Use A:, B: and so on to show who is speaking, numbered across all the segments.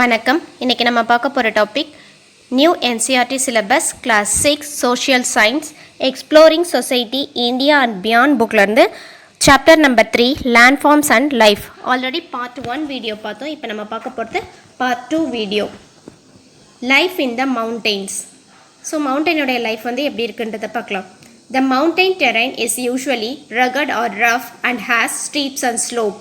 A: வணக்கம். இன்னைக்கு நம்ம பார்க்க போகிற topic new NCERT syllabus class 6 social science exploring society India and beyond புக்லேருந்து chapter number 3 landforms and life. Already part 1 video பார்த்தோம். இப்போ நம்ம பார்க்க போகிறது part 2 video, life in the mountains. So மவுண்டெயினுடைய லைஃப் வந்து எப்படி இருக்குன்றதை பார்க்கலாம். The mountain terrain is usually rugged or rough and has steeps and slope.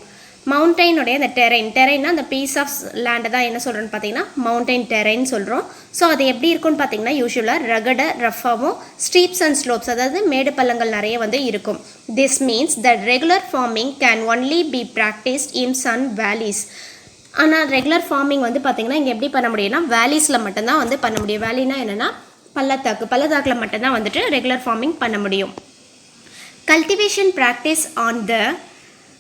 A: மவுண்டெயினுடைய அந்த டெரைன்னா அந்த பீஸ் ஆஃப் லேண்டை தான் என்ன சொல்கிறோன்னு பார்த்தீங்கன்னா மவுண்டெயின் டெரைன் சொல்கிறோம். ஸோ அது எப்படி இருக்குன்னு பார்த்தீங்கன்னா யூஸ்வலாக ரகடாக ரஃபாகவும் ஸ்டீப்ஸ் அண்ட் ஸ்லோப்ஸ், அதாவது மேடு பள்ளங்கள் நிறைய வந்து இருக்கும். This means that regular farming can only be practised in sun valleys. ஆனால் ரெகுலர் ஃபார்மிங் வந்து பார்த்திங்கன்னா இங்கே எப்படி பண்ண முடியும்னா வேலிஸில் மட்டும்தான் வந்து பண்ண முடியும். வேலினா என்னென்னா பள்ளத்தாக்கில் மட்டும்தான் வந்துட்டு ரெகுலர் ஃபார்மிங் பண்ண முடியும். Cultivation practice on the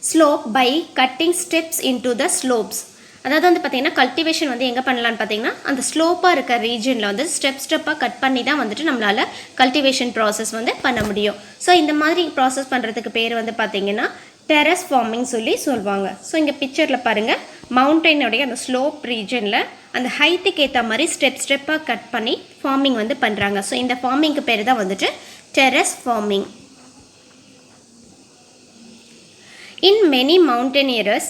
A: slope by cutting steps into the slopes. அதாவது வந்து பார்த்திங்கன்னா கல்டிவேஷன் வந்து எங்கே பண்ணலான்னு பார்த்தீங்கன்னா அந்த ஸ்லோப்பாக இருக்க ரீஜனில் வந்து ஸ்டெப்பாக கட் பண்ணி தான் வந்துட்டு நம்மளால் கல்டிவேஷன் ப்ராசஸ் வந்து பண்ண முடியும். ஸோ இந்த மாதிரி ப்ராசஸ் பண்ணுறதுக்கு பேர் வந்து பார்த்திங்கன்னா டெரஸ் ஃபார்மிங் சொல்லுவாங்க. ஸோ இங்கே பிக்சரில் பாருங்கள், மவுண்டெயினுடைய அந்த ஸ்லோப் ரீஜனில் அந்த ஹைட்டுக்கு ஏற்ற மாதிரி ஸ்டெப்பாக கட் பண்ணி ஃபார்மிங் வந்து பண்ணுறாங்க. ஸோ இந்த ஃபார்மிங்க்கு பேர் தான் வந்துட்டு terrace farming. In many mountainous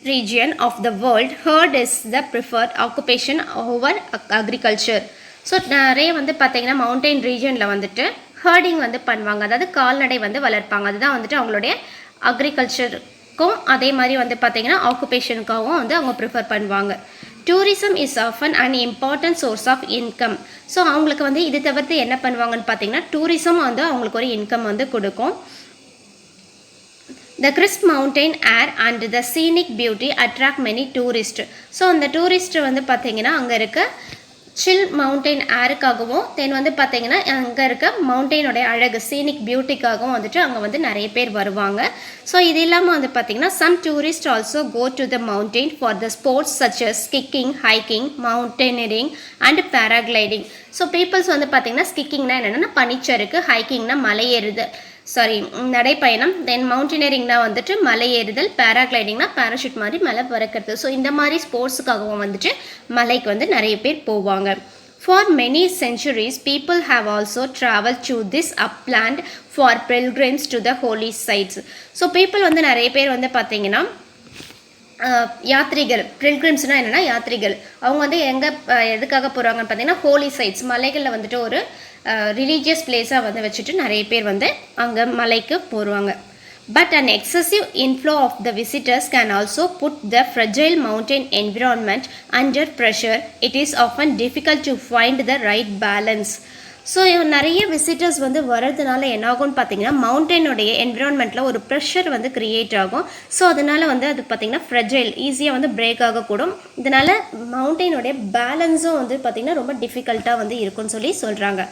A: region of the world, herd is the preferred occupation over agriculture. So நிறைய வந்து பார்த்தீங்கன்னா மவுண்டெயின் ரீஜனில் வந்துட்டு ஹர்டிங் வந்து பண்ணுவாங்க, அதாவது கால்நடை வந்து வளர்ப்பாங்க. அதுதான் வந்துட்டு அவங்களுடைய அக்ரிகல்ச்சருக்கும் அதே மாதிரி வந்து பார்த்தீங்கன்னா ஆக்குபேஷனுக்காகவும் வந்து அவங்க ப்ரிஃபர் பண்ணுவாங்க. Tourism is often an important source of income. So அவங்களுக்கு வந்து இது தவிர்த்து என்ன பண்ணுவாங்கன்னு பார்த்தீங்கன்னா டூரிசம் வந்து அவங்களுக்கு ஒரு இன்கம் வந்து கொடுக்கும். The crisp mountain air and the scenic beauty attract many tourists. So அந்த டூரிஸ்ட் வந்து பார்த்தீங்கன்னா அங்கே இருக்க சில் மவுண்டெயின் ஏருக்காகவும் தென் வந்து பார்த்தீங்கன்னா அங்கே இருக்க மவுண்டெயினுடைய அழகு சீனிக் பியூட்டிக்காகவும் வந்துட்டு அங்கே வந்து நிறைய பேர் வருவாங்க. ஸோ இது இல்லாமல் வந்து பார்த்தீங்கன்னா some tourist also go to the mountain for the sports such as skiing, hiking, mountaineering and paragliding. So peoples வந்து பார்த்தீங்கன்னா ஸ்கிக்கிங்னா என்னென்னா பனிச்சறுக்கு, ஹைக்கிங்னா மலை ஏறுது நடைப்பயணம், தென் மவுண்டனரிங்னா வந்துட்டு மலை ஏறுதல், பேராகிளைடிங்னா பேராஷூட் மாதிரி மலை பறக்கிறது. ஸோ இந்த மாதிரி ஸ்போர்ட்ஸுக்காகவும் வந்துட்டு மலைக்கு வந்து நிறைய பேர் போவாங்க. For many centuries people have also travel to this upland for pilgrims to the holy sites. So people வந்து நிறைய பேர் வந்து பார்த்தீங்கன்னா யாத்ரிகள், பில்கிரிம்ஸ்னால் என்னென்னா யாத்ரிகள், அவங்க வந்து எதுக்காக போகிறாங்கன்னு பார்த்தீங்கன்னா ஹோலி சைட்ஸ், மலைகளில் வந்துட்டு ஒரு ரிலீஜியஸ் பிளேஸாக வந்து வச்சுட்டு நிறைய பேர் வந்து அங்கே மலைக்கு போடுவாங்க. But an excessive inflow of the visitors can also put the fragile mountain environment under pressure. It is often difficult to find the right balance. So நிறைய விசிட்டர்ஸ் வந்து வர்றதுனால என்ன ஆகும்னு பார்த்தீங்கன்னா மவுண்டெயினுடைய என்விரான்மெண்ட்டில் ஒரு ப்ரெஷர் வந்து க்ரியேட் ஆகும். ஸோ அதனால் வந்து அது பார்த்திங்கன்னா ஃப்ரெஜைல் ஈஸியாக வந்து பிரேக் ஆகக்கூடும். இதனால் மவுண்டெயினுடைய பேலன்ஸும் வந்து பார்த்திங்கன்னா ரொம்ப டிஃபிகல்ட்டாக வந்து இருக்குன்னு சொல்கிறாங்க.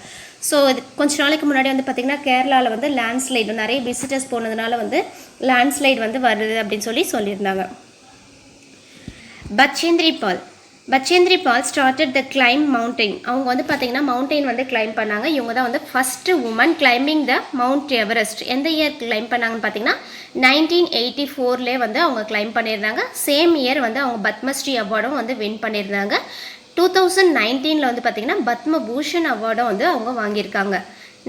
A: ஸோ இது கொஞ்ச நாளைக்கு முன்னாடி வந்து பார்த்திங்கன்னா கேரளாவில் வந்து லேண்ட்ஸ்லைடு நிறைய விசிட்டர்ஸ் போனதுனால வந்து லேண்ட்ஸ்லைடு வந்து வருது அப்படின்னு சொல்லியிருந்தாங்க. பச்சேந்திரி பால் ஸ்டார்டட் த கிளைம் மவுண்டெயின். அவங்க வந்து பார்த்திங்கன்னா மவுண்டெயின் வந்து கிளைம் பண்ணாங்க. இவங்க தான் வந்து first woman climbing the Mount Everest. எந்த இயர் கிளைம் பண்ணாங்கன்னு பார்த்தீங்கன்னா 1984 வந்து அவங்க கிளைம் பண்ணியிருந்தாங்க. சேம் இயர் வந்து அவங்க பத்மஸ்ரீ அவார்டும் வந்து வின் பண்ணியிருந்தாங்க. 2019 வந்து பார்த்திங்கன்னா பத்ம பூஷன் அவார்டும் வந்து அவங்க வாங்கியிருக்காங்க.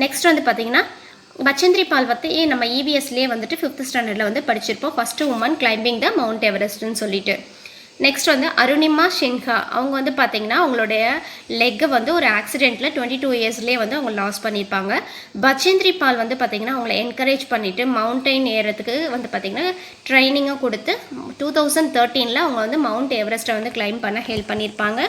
A: நெக்ஸ்ட் வந்து பார்த்திங்கன்னா பச்சேந்திரி பால் பற்றி நம்ம EVSலேயே வந்துட்டு 5th ஸ்டாண்டர்டில் வந்து படிச்சிருப்போம், first woman climbing the mount எவரெஸ்ட்னு சொல்லிட்டு. நெக்ஸ்ட் வந்து அருணிமா சின்ஹா, அவங்க வந்து பார்த்திங்கன்னா அவங்களுடைய லெக்கை வந்து ஒரு ஆக்சிடெண்ட்டில் 22 இயர்ஸ்லேயே வந்து அவங்க லாஸ் பண்ணியிருப்பாங்க. பச்சேந்திரி பால் வந்து பார்த்திங்கன்னா அவங்கள என்கரேஜ் பண்ணிவிட்டு மவுண்டெயின் ஏறதுக்கு வந்து பார்த்திங்கன்னா ட்ரைனிங்கும் கொடுத்து 2013 அவங்க வந்து மவுண்ட் எவரெஸ்ட்டை வந்து கிளைம் பண்ண ஹெல்ப் பண்ணியிருப்பாங்க.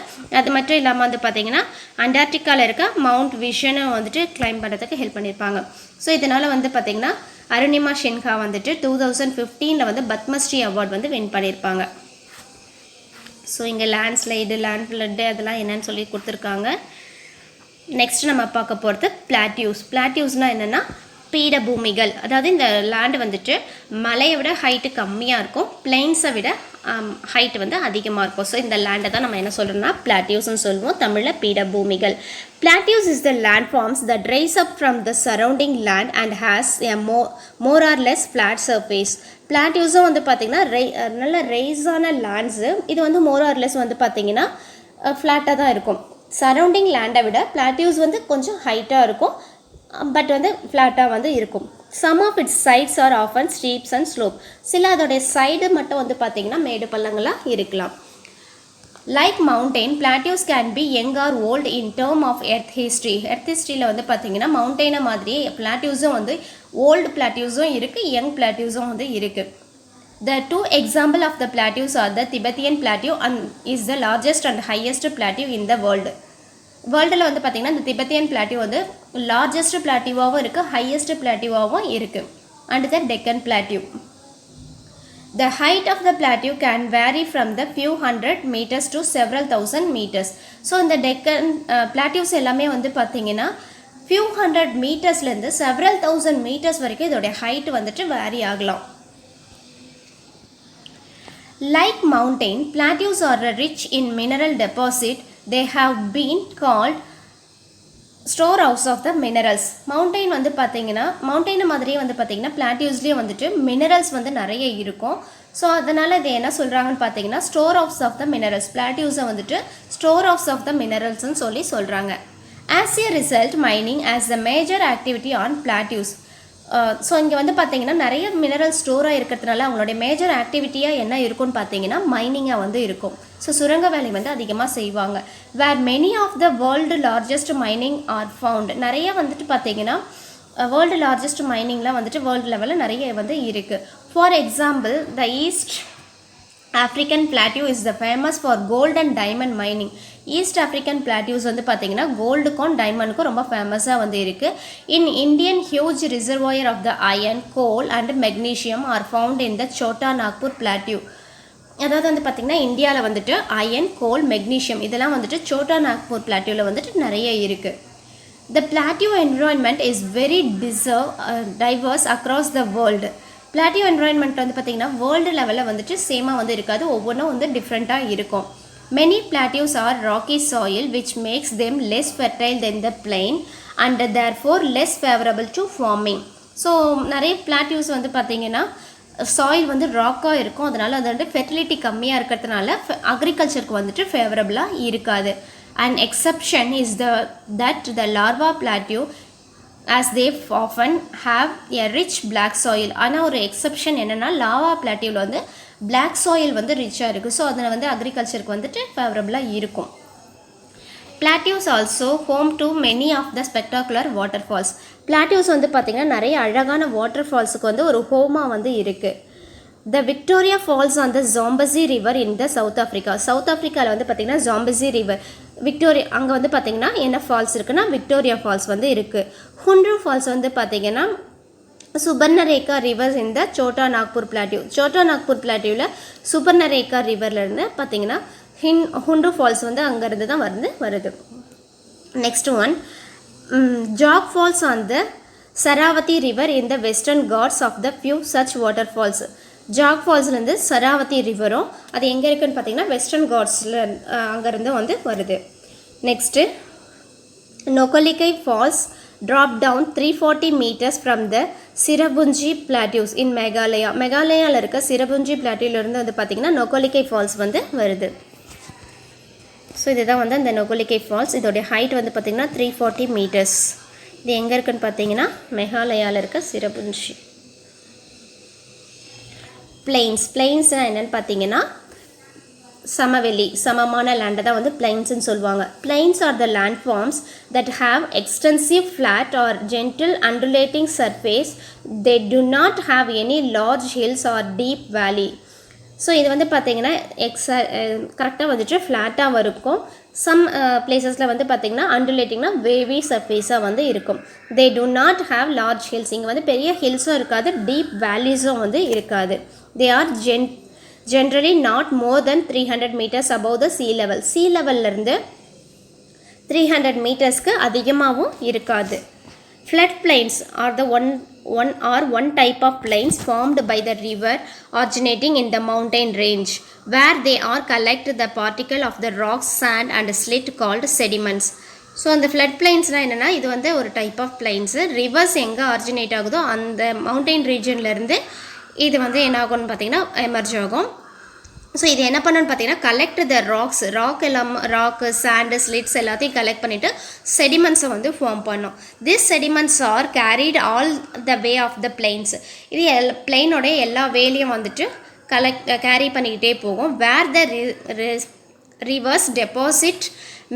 A: அது மட்டும் இல்லாமல் வந்து பார்த்திங்கன்னா அண்டார்டிகாவில் இருக்க மவுண்ட் விஷனை வந்துட்டு கிளைம் பண்ணுறதுக்கு ஹெல்ப் பண்ணியிருப்பாங்க. ஸோ இதனால் வந்து பார்த்திங்கன்னா அருணிமா சின்ஹா வந்துட்டு 2015 வந்து பத்மஸ்ரீ அவார்ட் வந்து வின் பண்ணியிருப்பாங்க. ஸோ இங்கே லேண்ட்ஸ்லைடு, லேண்ட் ஃப்ளட்டு அதெல்லாம் என்னென்னு சொல்லி கொடுத்துருக்காங்க. நெக்ஸ்ட் நம்ம பார்க்க போகிறது பிளாட்யூஸ்னால் என்னென்னா பீடபூமிகள். அதாவது இந்த லேண்டு வந்துட்டு மலையை விட ஹைட்டு கம்மியாக இருக்கும், பிளெயின்ஸை விட ஹைட் வந்து அதிகமாக இருக்கும். ஸோ இந்த லேண்டை தான் நம்ம என்ன சொல்கிறோம்னா பிளாட்டியூஸ்ன்னு சொல்லுவோம், தமிழில் பீடபூமிகள். Plateaus is the landforms that rise up from the surrounding land and has a more or less flat surface. Plateausம் வந்து பார்த்திங்கன்னா நல்ல ரைஸான லேண்ட்ஸு. இது வந்து more or less வந்து பார்த்திங்கன்னா ஃப்ளாட்டாக தான் இருக்கும். சரௌண்டிங் லேண்டை விட பிளாட்டியூஸ் வந்து கொஞ்சம் ஹைட்டாக இருக்கும், பட் வந்து ஃப்ளாட்டாக வந்து இருக்கும். Some of its sides are often steeps and slope. சில அதோடைய சைடு மட்டும் வந்து பார்த்திங்கன்னா மேடு பள்ளங்களாக இருக்கலாம். Like mountain, plateaus can be young or old in term of earth history. Earth historyல வந்து பார்த்தீங்கன்னா மவுண்டெயினை மாதிரியே பிளாட்டியூஸும் வந்து ஓல்டு பிளாட்டியூஸும் இருக்குது, யங் பிளாட்டியூஸும் வந்து இருக்குது. The two example of the plateaus are the Tibetan plateau and is the largest and highest plateau in the world. வேர்ல்டில் வந்து பார்த்திங்கன்னா இந்த திபெத்தியன் பிளாட்டியூ வந்து லார்ஜஸ்ட் பிளாட்டியூவாகவும் இருக்குது, ஹையஸ்ட் பிளாட்டியூவாகவும் இருக்குது. And the Deccan plateau. The height of the plateau can vary from the few hundred meters to several thousand meters. So இந்த டெக்கன் பிளாட்டியூஸ் எல்லாமே வந்து பார்த்திங்கன்னா few hundred metersலேருந்து several thousand meters வரைக்கும் இதோடைய ஹைட் வந்துட்டு வேரி ஆகலாம். Like mountain, plateaus are rich in mineral deposit. They have been called store house of the minerals. Mountain வந்து பார்த்தீங்கன்னா மவுண்டெயின் மாதிரியே வந்து பார்த்தீங்கன்னா பிளாட்டியூஸ்லேயே வந்துட்டு மினரல்ஸ் வந்து நிறைய இருக்கும். ஸோ அதனால் இது என்ன சொல்கிறாங்கன்னு பார்த்தீங்கன்னா store house of the minerals. பிளாட்டியூஸை வந்துட்டு ஸ்டோர் ஹவுஸ் ஆஃப் த மினரல்ஸ்ன்னு சொல்கிறாங்க. As a result mining as the major activity on plateaus. So இங்கே வந்து பார்த்தீங்கன்னா நிறைய மினரல் ஸ்டோராக இருக்கிறதுனால அவங்களுடைய மேஜர் ஆக்டிவிட்டியாக என்ன இருக்குன்னு பார்த்தீங்கன்னா மைனிங்காக வந்து இருக்கும். ஸோ சுரங்க வேலை வந்து அதிகமாக செய்வாங்க. Where many of the world largest mining are found. நிறைய வந்துட்டு பார்த்தீங்கன்னா வேர்ல்டு லார்ஜஸ்ட் மைனிங்லாம் வந்துட்டு வேர்ல்டு லெவலில் நிறைய வந்து இருக்குது. For example, the East African plateau is the famous for gold and diamond mining. East African plateaus வந்து பார்த்திங்கன்னா கோல்டுக்கும் டைமண்டுக்கும் ரொம்ப ஃபேமஸாக வந்து இருக்குது. In Indian huge reservoir of the iron, coal and magnesium are found in the Chota Nagpur plateau. அதாவது வந்து பார்த்திங்கன்னா இந்தியாவில் வந்துட்டு அயன், கோல், மெக்னீஷியம் இதெல்லாம் வந்துட்டு சோட்டா நாக்பூர் பிளாட்டியூவில் வந்துட்டு நிறைய இருக்குது. The plateau environment is very diverse across the world. Plateau environment வந்து பார்த்திங்கன்னா வேர்ல்டு லெவலில் வந்துட்டு சேமாக வந்து இருக்காது, ஒவ்வொன்றும் வந்து டிஃப்ரெண்ட்டாக இருக்கும். Many plateaus are rocky soil which makes them less fertile than the plain and therefore less favorable to farming. So நிறைய பிளாட்டியூஸ் வந்து பார்த்திங்கன்னா சாயில் வந்து ராக்காக இருக்கும், அதனால் அது வந்து ஃபெர்டிலிட்டி கம்மியாக இருக்கிறதுனால அக்ரிகல்ச்சருக்கு வந்துட்டு ஃபேவரபுளாக இருக்காது. And exception is that the larva plateau as they often have a rich black soil. ஆனால் ஒரு எக்ஸப்ஷன் என்னென்னா லாவா பிளாட்டியூவில் வந்து பிளாக் சாயில் வந்து ரிச்சாக இருக்குது. ஸோ அதில் வந்து அக்ரிகல்ச்சருக்கு வந்துட்டு ஃபேவரபுளாக இருக்கும். Plateaus also home to many of the spectacular water falls. Plateaus வந்து பார்த்திங்கன்னா நிறைய அழகான வாட்டர் ஃபால்ஸுக்கு வந்து ஒரு ஹோமாக வந்து இருக்குது. The Victoria Falls on the Zambezi river in the South Africa. South ஆஃப்ரிக்காவில் வந்து பார்த்திங்கன்னா ஜாம்பசி ரிவர், விக்டோரியா அங்கே வந்து பார்த்திங்கன்னா என்ன ஃபால்ஸ் இருக்குன்னா விக்டோரியா ஃபால்ஸ் வந்து இருக்குது. ஹுண்ட்ரு ஃபால்ஸ் வந்து பார்த்திங்கன்னா சுபர்ணரேகா ரிவர் இந்த சோட்டா நாக்பூர் பிளாட்டியூ. சோட்டா நாக்பூர் பிளாட்டியூவில் சுபர்ணரேகா ரிவர்லேருந்து பார்த்திங்கன்னா ஹுண்ட்ரு ஃபால்ஸ் வந்து அங்கேருந்து தான் வருது. Next one, Jog falls on the Sharavathi river in the western Ghats of the few such water falls. Jog ஃபால்ஸ்லேருந்து சராவதி ரிவரும் அது எங்கே இருக்குதுன்னு பார்த்தீங்கன்னா வெஸ்டர்ன் காட்ஸில் அங்கேருந்து வந்து வருது. Next Nohkalikai falls drop down 340 meters from the Cherrapunji plateaus in Meghalaya. மேகாலயாவில் இருக்க சிரபுஞ்சி பிளாட்டியூலேருந்து வந்து பார்த்திங்கன்னா நொகலிகை ஃபால்ஸ் வந்து வருது. ஸோ இதுதான் வந்து அந்த நொகலிகை ஃபால்ஸ். இதோடைய ஹைட் வந்து பார்த்திங்கன்னா 340 meters. இது எங்கே இருக்குன்னு பார்த்தீங்கன்னா மேகாலயாவில் இருக்க சிரபுஞ்சி. பிளெயின்ஸ்னால் என்னென்னு பார்த்தீங்கன்னா சமவெளி, சமமான லேண்டை தான் வந்து பிளைன்ஸ்ன்னு சொல்லுவாங்க. Plains are the land forms that have extensive flat or gentle undulating surface. They do not have any large hills or deep valley. So இது வந்து பார்த்திங்கன்னா கரெக்டாக வந்துட்டு ஃப்ளாட்டாக இருக்கும். சம் பிளேசஸில் வந்து பார்த்திங்கன்னா அண்டுலேட்டிங்னா வேவி சர்ஃபேஸாக வந்து இருக்கும். They do not have large hills. இங்கே வந்து பெரிய ஹில்ஸும் இருக்காது, டீப் வேலிஸும் வந்து இருக்காது. They are generally not more than 300 meters above the sea level. sea levelலேருந்து 300 metersக்கு அதிகமாகவும் இருக்காது. flood plains are the one type of plains formed by the river originating in the mountain range, where they are collect the particle of the rocks, sand and slit called sediments. So அந்த flood பிளைன்ஸ்னால் என்னென்னா இது வந்து ஒரு type of plains. Reverse எங்கே originate ஆகுதோ அந்த mountain ரீஜன்லேருந்து இது வந்து என்ன ஆகும்னு பார்த்திங்கன்னா எமர்ஜ் ஆகும். ஸோ இது என்ன பண்ணணும்னு பார்த்தீங்கன்னா collect the rock sand silts எல்லாத்தையும் கலெக்ட் பண்ணிவிட்டு செடிமெண்ட்ஸை வந்து ஃபார்ம் பண்ணோம். This sediments are carried all the way of the plains. இது பிளைனோடைய எல்லா வேலையும் வந்துட்டு கேரி பண்ணிக்கிட்டே போகும். Where the rivers deposit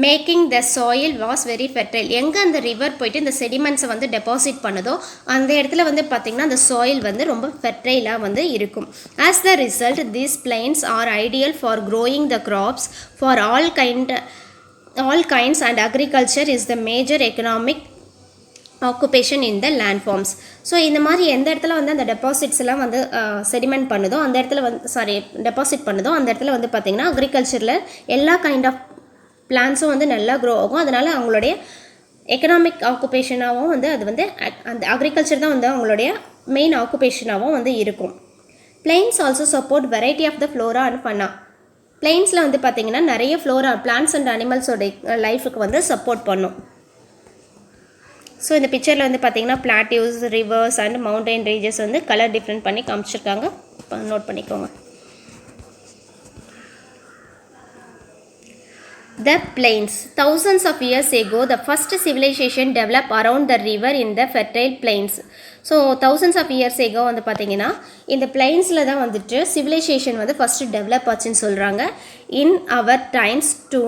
A: making the soil was very fertile. எங்கே அந்த ரிவர் போயிட்டு இந்த செடிமெண்ட்ஸை வந்து டெபாசிட் பண்ணுதோ அந்த இடத்துல வந்து பார்த்திங்கன்னா அந்த சாயில் வந்து ரொம்ப ஃபெர்டைலாக வந்து இருக்கும். As the result these plains are ideal for growing the crops for all kinds and agriculture is the major economic occupation in the land forms. So இந்த மாதிரி எந்த இடத்துல வந்து அந்த டெபாசிட்ஸ் எல்லாம் வந்து செடிமெண்ட் பண்ணுதோ அந்த இடத்துல வந்து டெபாசிட் பண்ணுதோ அந்த இடத்துல வந்து பார்த்திங்கன்னா அக்ரிகல்ச்சரில் எல்லா கைண்ட் ஆஃப் பிளான்ஸும் வந்து நல்லா க்ரோ ஆகும். அதனால் அவங்களுடைய எக்கனாமிக் ஆக்குபேஷனாகவும் வந்து அது வந்து அந்த அக்ரிகல்ச்சர் தான் வந்து அவங்களுடைய மெயின் ஆக்குபேஷனாகவும் வந்து இருக்கும். Plains also support variety of the flora and fauna. பிளைன்ஸில் வந்து பார்த்திங்கன்னா நிறைய ஃப்ளோரா பிளான்ட்ஸ் அண்ட் அனிமல்ஸோட லைஃபுக்கு வந்து சப்போர்ட் பண்ணும். ஸோ இந்த பிக்சரில் வந்து பார்த்திங்கன்னா plateaus, reverse and mountain ranges வந்து கலர் டிஃப்ரெண்ட் பண்ணி காமிச்சிருக்காங்க, நோட் பண்ணிக்கோங்க. The plains. Thousands of years ago, the first civilization developed around the river in the fertile plains. So thousands of years ago வந்து பார்த்தீங்கன்னா இந்த பிளைன்ஸில் தான் வந்துட்டு சிவிலைசேஷன் வந்து ஃபஸ்ட்டு டெவலப் ஆச்சுன்னு சொல்கிறாங்க. In our times to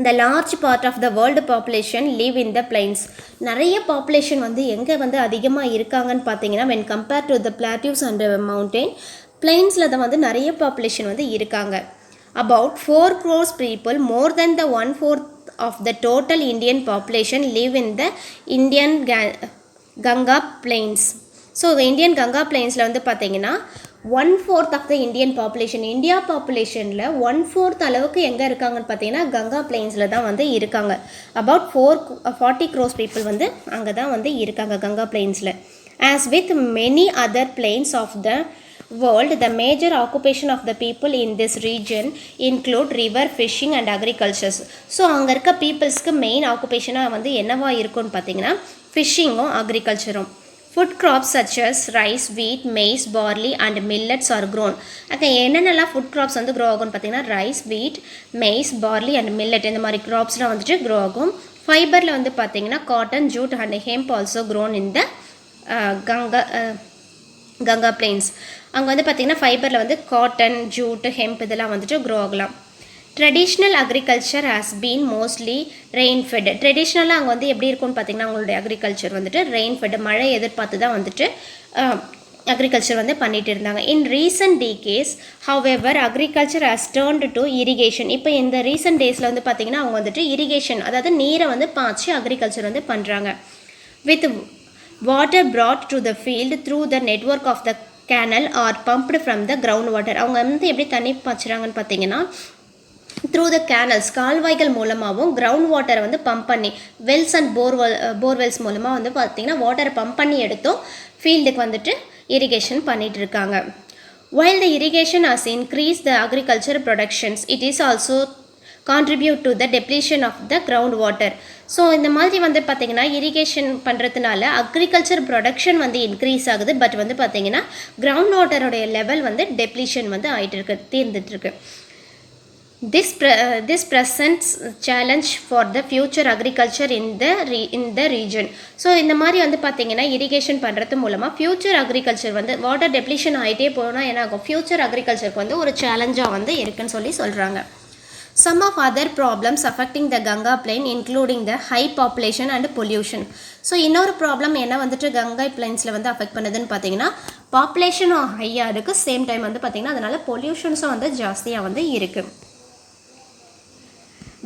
A: the large part of the world population live in the plains. நிறைய population வந்து எங்கே வந்து அதிகமாக இருக்காங்கன்னு பார்த்தீங்கன்னா when compared to the plateaus and mountain, பிளைன்ஸில் தான் வந்து நிறைய பாப்புலேஷன் வந்து இருக்காங்க. About 4 crores people, more than the 1/4 of the total Indian population live in the Indian Ganga plains. So Indian Ganga பிளைன்ஸில் வந்து பார்த்தீங்கன்னா 1/4 of the Indian population, India பாப்புலேஷனில் 1/4 அளவுக்கு எங்கே இருக்காங்கன்னு பார்த்தீங்கன்னா கங்கா பிளைன்ஸில் தான் வந்து இருக்காங்க. அபவுட் 40 crores people வந்து அங்கே தான் வந்து இருக்காங்க கங்கா பிளைன்ஸில். As with many other plains of the world, the major occupation of the people in this region include river fishing and agriculture. So அங்கே இருக்க பீப்புள்ஸ்க்கு மெயின் ஆக்குபேஷனாக வந்து என்னவா இருக்கும்னு பார்த்தீங்கன்னா ஃபிஷ்ஷிங்கும் அக்ரிகல்ச்சரும். Food crops such as rice, wheat, maize, barley and millets are grown. என்னென்னலாம் ஃபுட் கிராப்ஸ் வந்து க்ரோ ஆகும்னு பார்த்தீங்கன்னா ரைஸ், வீட், மெய்ஸ், பார்லி அண்ட் மில்லட் இந்த மாதிரி கிராப்ஸ்லாம் வந்துட்டு க்ரோ ஆகும். ஃபைபரில் வந்து பார்த்தீங்கன்னா cotton, jute and hemp also grown in the Ganga plains. அங்கே வந்து பார்த்திங்கன்னா ஃபைபரில் வந்து காட்டன், ஜூட், ஹெம்ப் இதெல்லாம் வந்துட்டு க்ரோ ஆகலாம். Traditional agriculture has been mostly rain fed. ட்ரெடிஷ்னலாக அங்கே வந்து எப்படி இருக்கும்னு பார்த்திங்கன்னா அவங்களுடைய அக்ரிகல்ச்சர் வந்துட்டு ரெயின் ஃபெட், மழை எதிர்பார்த்து தான் வந்துட்டு அக்ரிகல்ச்சர் வந்து பண்ணிகிட்டு இருந்தாங்க. இன் recent days however agriculture has டேர்ன்டு to irrigation. இப்போ இந்த ரீசன்ட் டேஸில் வந்து பார்த்திங்கன்னா அவங்க வந்துட்டு இரிகேஷன், அதாவது நீரை வந்து பாய்ச்சி அக்ரிகல்ச்சர் வந்து பண்ணுறாங்க. With water brought to the field through the network of the canal or pumped from the ground water. அவங்க வந்து எப்படி தண்ணி பாய்ச்சுறாங்கன்னு பார்த்தீங்கன்னா த்ரூ த கேனல்ஸ், கால்வாய்கள் மூலமாகவும் கிரவுண்ட் வாட்டரை வந்து பம்ப் பண்ணி வெல்ஸ் அண்ட் போர்வெல்ஸ் மூலமாக வந்து பார்த்திங்கன்னா வாட்டரை பம்ப் பண்ணி எடுத்தோம் ஃபீல்டுக்கு வந்துட்டு இரிகேஷன் பண்ணிகிட்டு இருக்காங்க. while the irrigation has increased the agriculture productions, it is also contribute to the depletion of the ground water. So இந்த மாதிரி வந்து பார்த்திங்கன்னா இரிகேஷன் பண்ணுறதுனால அக்ரிகல்ச்சர் ப்ரொடக்ஷன் வந்து இன்க்ரீஸ் ஆகுது. பட் வந்து பார்த்திங்கன்னா கிரவுண்ட் வாட்டருடைய லெவல் வந்து டெப்ளீஷன் வந்து ஆகிட்டு இருக்கு, தீர்ந்துட்டுருக்கு. This presents challenge for the future agriculture in the region. So இந்த மாதிரி வந்து பார்த்திங்கன்னா இரிகேஷன் பண்ணுறது மூலமாக ஃப்யூச்சர் அக்ரிகல்ச்சர் வந்து வாட்டர் டெப்ளீஷன் ஆகிட்டே போனால் என்ன ஆகும், ஃப்யூச்சர் அக்ரிகல்ச்சருக்கு வந்து ஒரு சேலஞ்சாக வந்து இருக்குன்னு சொல்கிறாங்க. Some of other problems affecting the Ganga plain including the high population and pollution. So இன்னொரு ப்ராப்ளம் என்ன வந்துட்டு கங்கை பிளைன்ஸில் வந்து அஃபெக்ட் பண்ணுதுன்னு பார்த்தீங்கன்னா பாப்புலேஷனும் ஹையாக இருக்குது, சேம் டைம் வந்து பார்த்திங்கன்னா அதனால் பொல்யூஷன்ஸும் வந்து ஜாஸ்தியாக வந்து இருக்குது.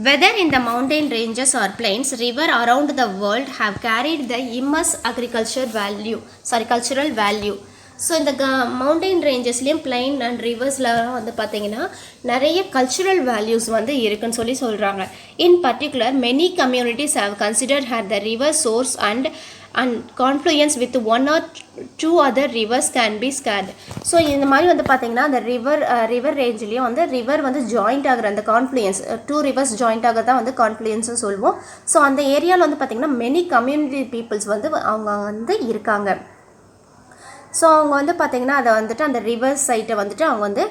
A: Whether in the mountain ranges or plains, river around the world have carried the immense cultural value. So இந்த மவுண்டைன் ரேஞ்சஸ்லேயும் பிளைன் அண்ட் ரிவர்ஸ்லாம் வந்து பார்த்திங்கன்னா நிறைய கல்ச்சுரல் வேல்யூஸ் வந்து இருக்குன்னு சொல்கிறாங்க. In particular many communities have considered here the river source and and confluence with one or two other rivers can be scarred. So இந்த மாதிரி வந்து பார்த்தீங்கன்னா அந்த ரிவர் ரேஞ்சிலையும் வந்து ரிவர் வந்து ஜாயிண்ட் ஆகிற அந்த கான்ஃப்ளூயன்ஸ், டூ ரிவர்ஸ் ஜாயிண்ட் ஆகிறதா வந்து கான்ஃப்ளூயன்ஸ்னு சொல்லுவோம். ஸோ அந்த ஏரியாவில் வந்து பார்த்திங்கன்னா மெனி கம்யூனிட்டி பீப்புள்ஸ் வந்து அவங்க வந்து இருக்காங்க. ஸோ அவங்க வந்து பார்த்திங்கன்னா அதை வந்துட்டு அந்த ரிவர் சைட்டை வந்துட்டு அவங்க வந்து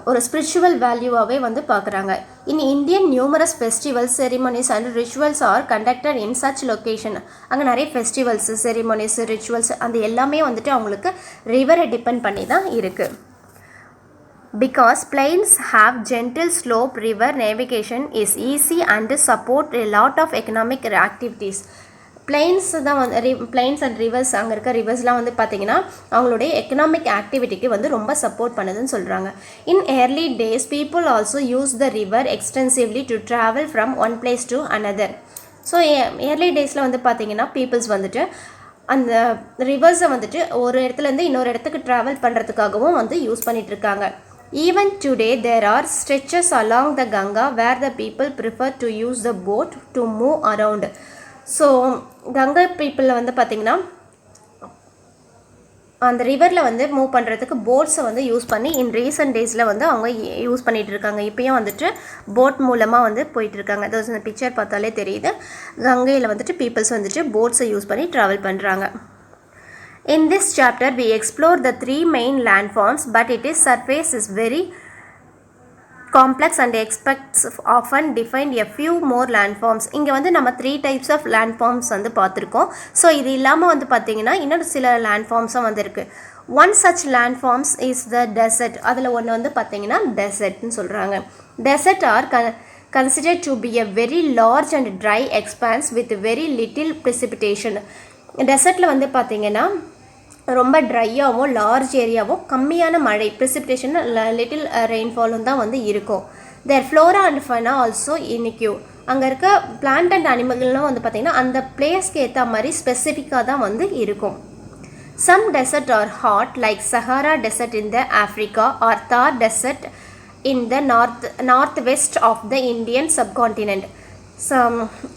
A: ஒரு ஸ்பிரிச்சுவல் வேல்யூவாகவே வந்து பார்க்குறாங்க. In Indian numerous festivals, ceremonies and rituals R conducted in such location. அங்கே நிறைய ஃபெஸ்டிவல்ஸ், செரிமனிஸ், ரிச்சுவல்ஸ் அந்த எல்லாமே வந்துட்டு அவங்களுக்கு ரிவரை டிபெண்ட் பண்ணி தான் இருக்குது. Because plains have gentle slope, river navigation is easy and support a lot of economic activities. Plains தான் வந்து பிளைன்ஸ் அண்ட் ரிவர்ஸ், அங்கே இருக்க ரிவர்ஸ்லாம் வந்து பார்த்திங்கன்னா அவங்களுடைய எக்கனாமிக் ஆக்டிவிட்டிக்கு வந்து ரொம்ப சப்போர்ட் பண்ணுதுன்னு சொல்கிறாங்க. In early days people also use the river extensively to travel from one place to another. So early டேஸில் வந்து பார்த்திங்கன்னா பீப்புள்ஸ் வந்துட்டு அந்த ரிவர்ஸை வந்துட்டு ஒரு இடத்துலேருந்து இன்னொரு இடத்துக்கு ட்ராவல் பண்ணுறதுக்காகவும் வந்து யூஸ் பண்ணிகிட்ருக்காங்க. Even today there are stretches along the Ganga where the people prefer to use the boat to move around. So Ganga பீப்புளில் வந்து பார்த்திங்கன்னா அந்த ரிவரில் வந்து மூவ் பண்ணுறதுக்கு போட்ஸை வந்து யூஸ் பண்ணி இன் ரீசன்ட் டேஸில் வந்து அவங்க யூஸ் பண்ணிகிட்டு இருக்காங்க. இப்போயும் வந்துட்டு போட் மூலமாக வந்து போயிட்டுருக்காங்க. அது அந்த பிக்சர் பார்த்தாலே தெரியுது. கங்கையில் வந்துட்டு பீப்புள்ஸ் வந்துட்டு போட்ஸை யூஸ் பண்ணி ட்ராவல் பண்ணுறாங்க. In this chapter we explore the three main landforms, but its surface is very complex and experts often define a few more landforms. இங்கே வந்து நம்ம 3 types of landforms வந்து பார்த்துருக்கோம். ஸோ இது இல்லாமல் வந்து பார்த்திங்கன்னா இன்னொரு சில landformஸும் வந்து இருக்குது. One such landforms is the desert. அதில் ஒன்று வந்து பார்த்திங்கன்னா டெசர்ட்னு சொல்கிறாங்க. Desert are considered to be a very large and dry expanse with very little precipitation. டெசர்ட்டில் வந்து பார்த்திங்கன்னா ரொம்ப ட்ரையாகவும் லார்ஜ் ஏரியாவும் கம்மியான மழை, ப்ரிசிபிடேஷன், லிட்டில் ரெயின்ஃபாலும் தான் வந்து இருக்கும். தேர் ஃப்ளோரா அண்ட் ஃபனா ஆல்சோ இனிக்யூ. அங்கே இருக்க பிளான்ட் அண்ட் அனிமல்களும் வந்து பார்த்திங்கன்னா அந்த பிளேஸ்க்கு ஏற்ற மாதிரி ஸ்பெசிஃபிக்காக தான் வந்து இருக்கும். Some desert are hot like Sahara desert in the Africa or Thar desert in the north west of the Indian subcontinent.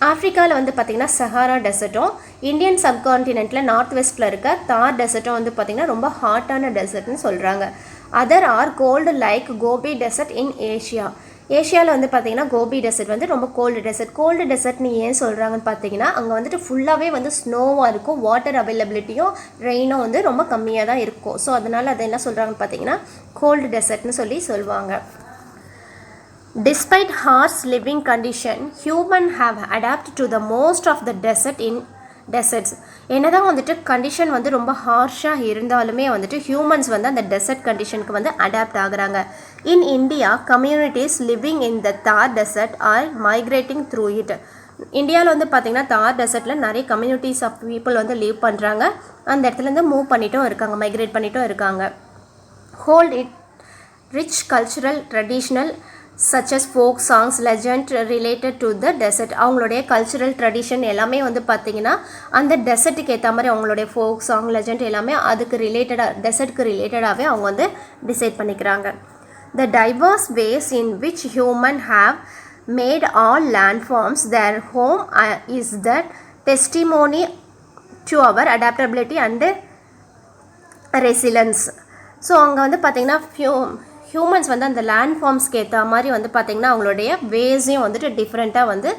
A: ஆஃப்ரிக்காவில் வந்து பார்த்திங்கன்னா சஹாரா டெசர்ட்டும், இந்தியன் சப்கான்டினென்ட்டில் நார்த் வெஸ்ட்டில் இருக்க தார் டெசர்ட்டும் வந்து பார்த்திங்கன்னா ரொம்ப ஹாட்டான டெசர்ட்னு சொல்கிறாங்க. Other are cold like Gobi desert in Asia. ஏஷியாவில் வந்து பார்த்திங்கன்னா கோபி டெசர்ட் வந்து ரொம்ப கோல்டு டெசர்ட். கோல்டு டெசர்ட்னு ஏன் சொல்கிறாங்கன்னு பார்த்தீங்கன்னா அங்கே வந்துட்டு ஃபுல்லாகவே வந்து ஸ்னோவாக இருக்கும், வாட்டர் அவைலபிலிட்டியும் ரெயினும் வந்து ரொம்ப கம்மியாக தான் இருக்கும். ஸோ அதனால் அதை என்ன சொல்கிறாங்கன்னு பார்த்தீங்கன்னா கோல்டு டெசர்ட்னு சொல்லுவாங்க. Despite harsh living condition, humans have adapted to the most of the desert in deserts. என்னதான் வந்துட்டு கண்டிஷன் வந்து ரொம்ப ஹார்ஷாக இருந்தாலுமே வந்துட்டு ஹியூமன்ஸ் வந்து அந்த டெசர்ட் கண்டிஷனுக்கு வந்து அடாப்ட் ஆகுறாங்க. In India communities living in the Thar desert or migrating through it. இந்தியாவில் வந்து பார்த்திங்கன்னா தார் டெசர்ட்டில் நிறைய கம்யூனிட்டிஸ் ஆஃப் பீப்புள் வந்து லீவ் பண்ணுறாங்க. அந்த இடத்துலேருந்து மூவ் பண்ணிட்டும் இருக்காங்க, மைக்ரேட் பண்ணிட்டும் இருக்காங்க. Hold it rich cultural traditional such as folk songs, legend related to the desert. அவங்களுடைய கல்ச்சுரல் ட்ரெடிஷன் எல்லாமே வந்து பார்த்திங்கன்னா அந்த டெசர்ட்டுக்கு ஏற்ற மாதிரி அவங்களுடைய ஃபோக் சாங், லெஜண்ட் எல்லாமே அதுக்கு ரிலேட்டடாக டெசர்ட்டுக்கு ரிலேட்டடாகவே அவங்க வந்து டிசைட் பண்ணிக்கிறாங்க. The diverse ways in which humans have made all landforms their home is the testimony to our adaptability and resilience. So அங்கே வந்து பார்த்திங்கன்னா ஹியூமன்ஸ் வந்து அந்த லேண்ட்ஃபார்ம்ஸ்க்கு ஏற்ற மாதிரி வந்து பார்த்திங்கன்னா அவங்களுடைய வேஸையும் வந்துட்டு டிஃப்ரெண்ட்டாக வந்து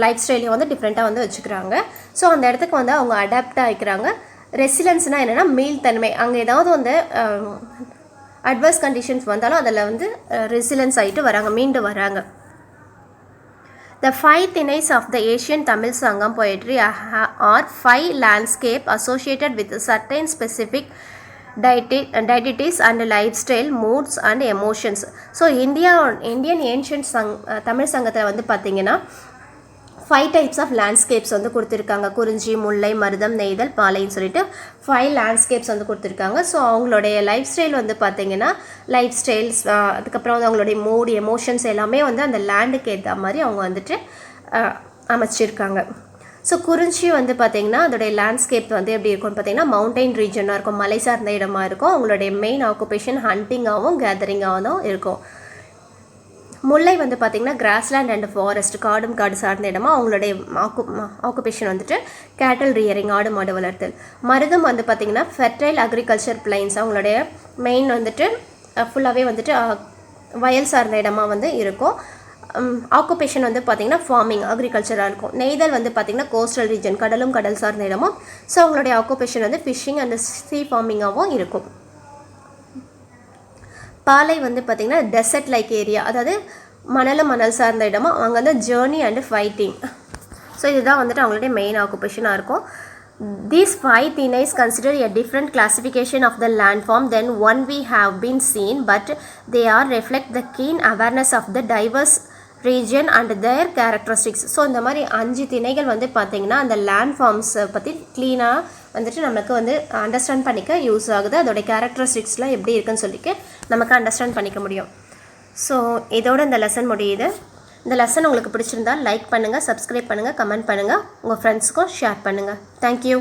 A: லைஃப் ஸ்டைலையும் வந்து டிஃப்ரெண்ட்டாக வந்து வச்சுக்கிறாங்க. ஸோ அந்த இடத்துக்கு வந்து அவங்க அடாப்ட் ஆகிக்கிறாங்க. ரெசிலன்ஸ்னால் என்னென்னா மீள்தன்மை. அங்கே ஏதாவது வந்து அட்வர்ஸ் கண்டிஷன்ஸ் வந்தாலும் அதில் வந்து ரெசிலன்ஸ் ஆகிட்டு வராங்க, மீண்டு வராங்க. The 5 thinnets of the Asian Tamil Sangam poetry are 5 landscape associated with certain specific deities and lifestyle, moods and emotions. So Indian ancient Tamil சங்கத்தில் வந்து பார்த்திங்கன்னா 5 டைப்ஸ் ஆஃப் லேண்ட்ஸ்கேப்ஸ் வந்து கொடுத்துருக்காங்க. குறிஞ்சி, முல்லை, மருதம், நெய்தல், பாலைன்னு சொல்லிட்டு 5 லேண்ட்ஸ்கேப்ஸ் வந்து கொடுத்துருக்காங்க. ஸோ அவங்களுடைய லைஃப் ஸ்டைல் வந்து பார்த்திங்கன்னா லைஃப் ஸ்டைல்ஸ், அதுக்கப்புறம் வந்து அவங்களுடைய மூட், எமோஷன்ஸ் எல்லாமே வந்து அந்த லேண்டுக்கு ஏற்ற மாதிரி அவங்க வந்துட்டு அமைச்சிருக்காங்க. ஸோ குறிஞ்சி வந்து பார்த்திங்கன்னா அதோடைய லேண்ட்ஸ்கேப் வந்து எப்படி இருக்கும்னு பார்த்திங்கன்னா மவுண்டைன் ரீஜனாக இருக்கும், மலை சார்ந்த இடமா இருக்கும். அவங்களுடைய மெயின் ஆக்குபேஷன் ஹண்டிங்காகவும் கேதரிங்காகவும் தான் இருக்கும். முல்லை வந்து பார்த்திங்கன்னா கிராஸ்லேண்ட் அண்ட் ஃபாரஸ்ட், காடும் காடு சார்ந்த இடமா அவங்களுடைய ஆக்குபேஷன் வந்துட்டு கேட்டல் ரியரிங், ஆடு மாடு வளர்த்தல். மருதம் வந்து பார்த்திங்கன்னா ஃபெர்டைல் அக்ரிகல்ச்சர் பிளைன்ஸ், அவங்களுடைய மெயின் வந்துட்டு ஃபுல்லாகவே வந்துட்டு வயல் சார்ந்த இடமா வந்து இருக்கும். ஆக்குபேஷன் வந்து பார்த்திங்கன்னா ஃபார்மிங், அக்ரிகல்ச்சராக இருக்கும். நெய்தல் வந்து பார்த்திங்கன்னா கோஸ்டல் ரீஜன், கடலும் கடல் சார்ந்த இடமும். ஸோ அவங்களுடைய ஆக்குபேஷன் வந்து ஃபிஷ்ஷிங் அண்ட் சீ ஃபார்மிங்காகவும் இருக்கும். பாலை வந்து பார்த்திங்கன்னா டெசர்ட் லைக் ஏரியா, அதாவது மணல் சார்ந்த இடமும். அவங்க வந்து ஜேர்னி அண்ட் ஃபைட்டிங். ஸோ இதுதான் வந்துட்டு அவங்களுடைய மெயின் ஆக்குபேஷனாக இருக்கும். These 5 thenae consider a different classification of the landform than one we have been seen, but they are reflect the keen awareness of the diverse region and their characteristics. So இந்த மாதிரி 5 திணைகள் வந்து பார்த்திங்கன்னா அந்த லேண்ட்ஃபார்ம்ஸை பற்றி க்ளீனாக வந்துட்டு நமக்கு வந்து அண்டர்ஸ்டாண்ட் பண்ணிக்க யூஸ் ஆகுது. அதோடைய கேரக்டரிஸ்டிக்ஸ்லாம் எப்படி இருக்குன்னு சொல்லிட்டு நமக்கு அண்டர்ஸ்டாண்ட் பண்ணிக்க முடியும். ஸோ இதோட இந்த லெசன் முடியுது. இந்த லெசன் உங்களுக்கு பிடிச்சிருந்தா லைக் பண்ணுங்கள், சப்ஸ்கிரைப் பண்ணுங்கள், கமெண்ட் பண்ணுங்கள், உங்கள் ஃப்ரெண்ட்ஸுக்கும் ஷேர் பண்ணுங்கள். தேங்க்யூ.